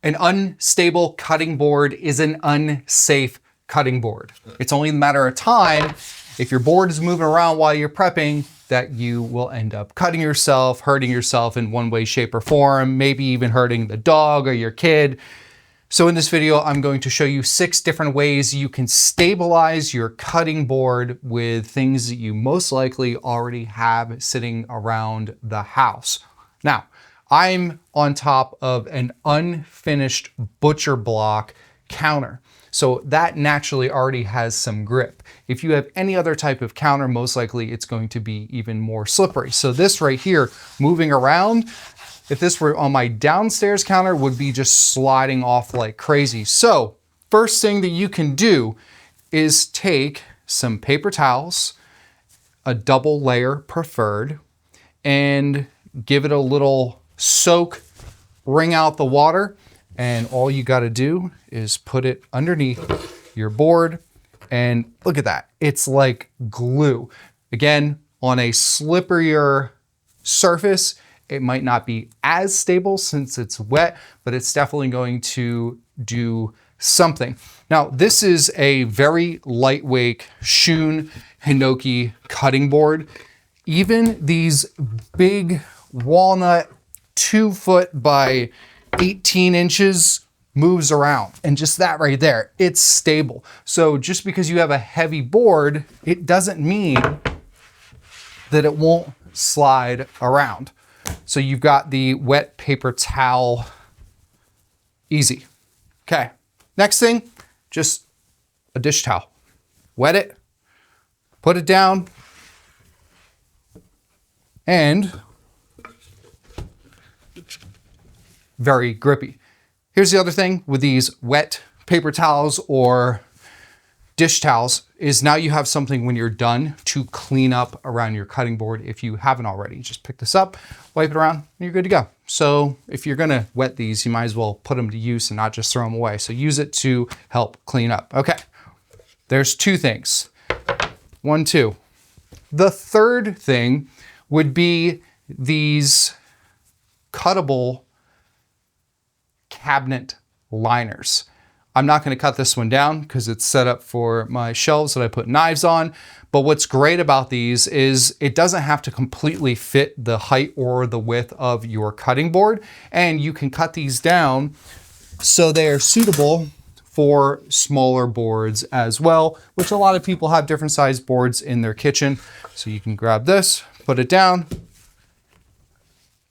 An unstable cutting board is an unsafe cutting board. It's only a matter of time, if your board is moving around while you're prepping, that you will end up cutting yourself, hurting yourself in one way, shape, or form, maybe even hurting the dog or your kid. So in this video, I'm going to show you 6 different ways you can stabilize your cutting board with things that you most likely already have sitting around the house. Now, I'm on top of an unfinished butcher block counter. So that naturally already has some grip. If you have any other type of counter, most likely it's going to be even more slippery. So this right here, moving around, if this were on my downstairs counter, would be just sliding off like crazy. So first thing that you can do is take some paper towels, a double layer preferred, and give it a little soak, wring out the water, and all you got to do is put it underneath your board, and look at that. It's like glue. Again, on a slipperier surface, it might not be as stable since it's wet, but it's definitely going to do something. Now, this is a very lightweight Shun Hinoki cutting board. Even these big walnut 2 foot by 18 inches moves around, and just that right there, it's stable. So just because you have a heavy board, it doesn't mean that it won't slide around. So you've got the wet paper towel, easy. Okay, next thing, just a dish towel. Wet it, put it down, and very grippy. Here's the other thing with these wet paper towels or dish towels is now you have something when you're done to clean up around your cutting board if you haven't already. Just pick this up, wipe it around, and you're good to go. So if you're gonna wet these, you might as well put them to use and not just throw them away. So use it to help clean up. Okay, there's 2 things. 1, 2. The third thing would be these cuttable cabinet liners. I'm not going to cut this one down because it's set up for my shelves that I put knives on. But what's great about these is it doesn't have to completely fit the height or the width of your cutting board. And you can cut these down so they are suitable for smaller boards as well, which a lot of people have different size boards in their kitchen. So you can grab this, put it down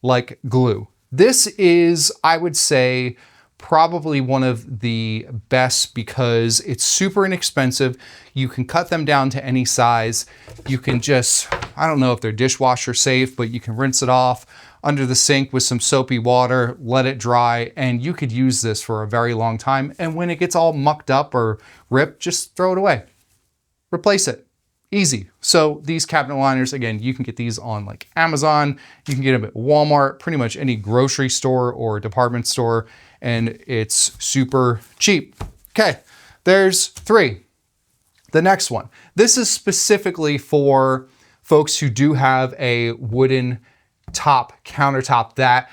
like glue. This is, I would say, probably one of the best because it's super inexpensive. You can cut them down to any size. You can just, I don't know if they're dishwasher safe, but you can rinse it off under the sink with some soapy water, let it dry, and you could use this for a very long time. And when it gets all mucked up or ripped, just throw it away. Replace it. Easy. So these cabinet liners, again, you can get these on like Amazon, you can get them at Walmart, pretty much any grocery store or department store, and it's super cheap. Okay, there's 3. The next one. This is specifically for folks who do have a wooden top countertop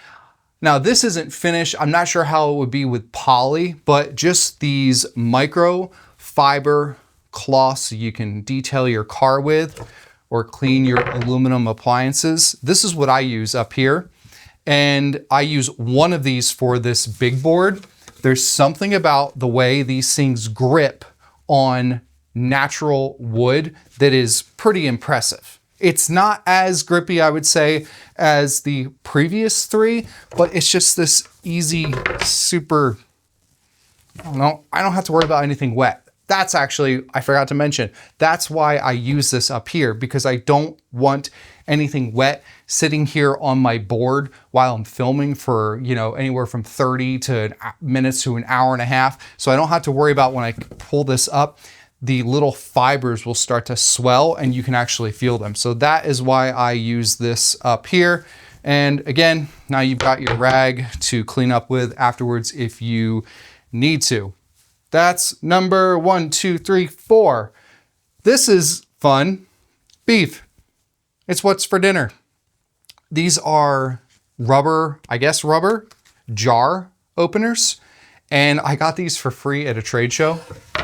now this isn't finished. I'm not sure how it would be with poly, but just these microfiber cloth so you can detail your car with or clean your aluminum appliances. This is what I use up here. And I use one of these for this big board. There's something about the way these things grip on natural wood that is pretty impressive. It's not as grippy, I would say, as the previous 3, but it's just this easy, super, I don't have to worry about anything wet. That's actually, I forgot to mention, that's why I use this up here, because I don't want anything wet sitting here on my board while I'm filming for, anywhere from 30 minutes to an hour and a half. So I don't have to worry about when I pull this up, the little fibers will start to swell and you can actually feel them. So that is why I use this up here. And again, now you've got your rag to clean up with afterwards if you need to. That's number 1, 2, 3, 4. This is fun. Beef. It's what's for dinner. These are rubber jar openers, and I got these for free at a trade show.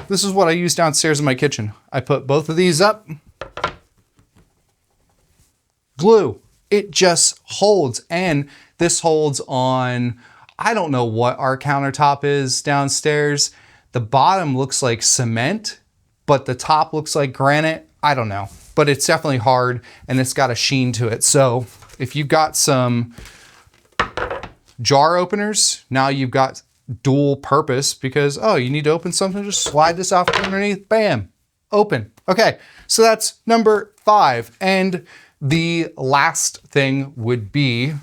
This is what I use downstairs in my kitchen. I put both of these up, glue. It just holds, and this holds on, I don't know what our countertop is downstairs. The bottom looks like cement, but the top looks like granite. I don't know, but it's definitely hard and it's got a sheen to it. So if you've got some jar openers, now you've got dual purpose because, oh, you need to open something, just slide this off underneath, bam, open. Okay, so that's number 5. And the last thing would be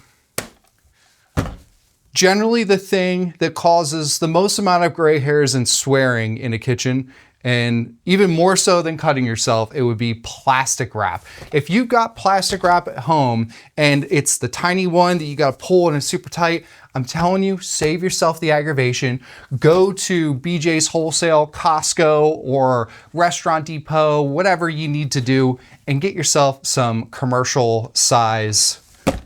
generally the thing that causes the most amount of gray hairs and swearing in a kitchen, and even more so than cutting yourself, it would be plastic wrap. If you've got plastic wrap at home and it's the tiny one that you gotta pull and it's super tight, I'm telling you, save yourself the aggravation. Go to BJ's Wholesale, Costco, or Restaurant Depot, whatever you need to do, and get yourself some commercial size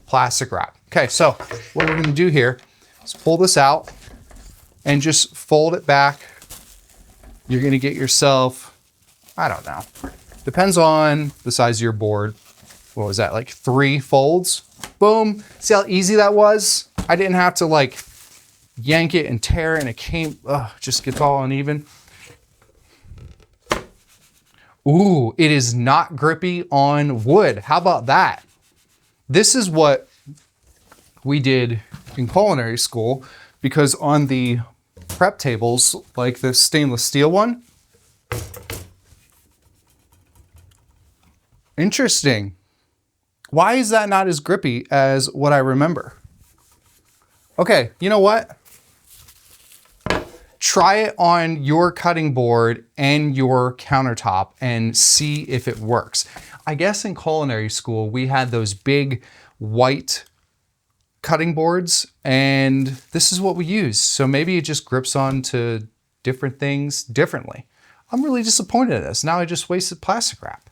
plastic wrap. Okay, so what we're gonna do here is pull this out and just fold it back. You're gonna get yourself, I don't know, depends on the size of your board. What was that, like 3 folds? Boom, see how easy that was? I didn't have to like yank it and tear it and it came, just gets all uneven. Ooh, it is not grippy on wood. How about that? This is what we did in culinary school, because on the prep tables, like the stainless steel one, interesting. Why is that not as grippy as what I remember? Okay, you know what? Try it on your cutting board and your countertop and see if it works. I guess in culinary school, we had those big white cutting boards, and this is what we use. So maybe it just grips onto different things differently. I'm really disappointed at this. Now I just wasted plastic wrap.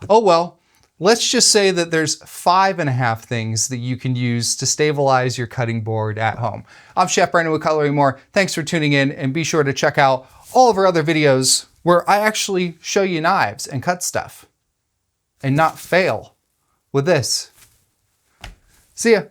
Oh well, let's just say that there's 5.5 things that you can use to stabilize your cutting board at home. I'm Chef Brandon with Cutlery More. Thanks for tuning in, and be sure to check out all of our other videos where I actually show you knives and cut stuff and not fail with this. See ya.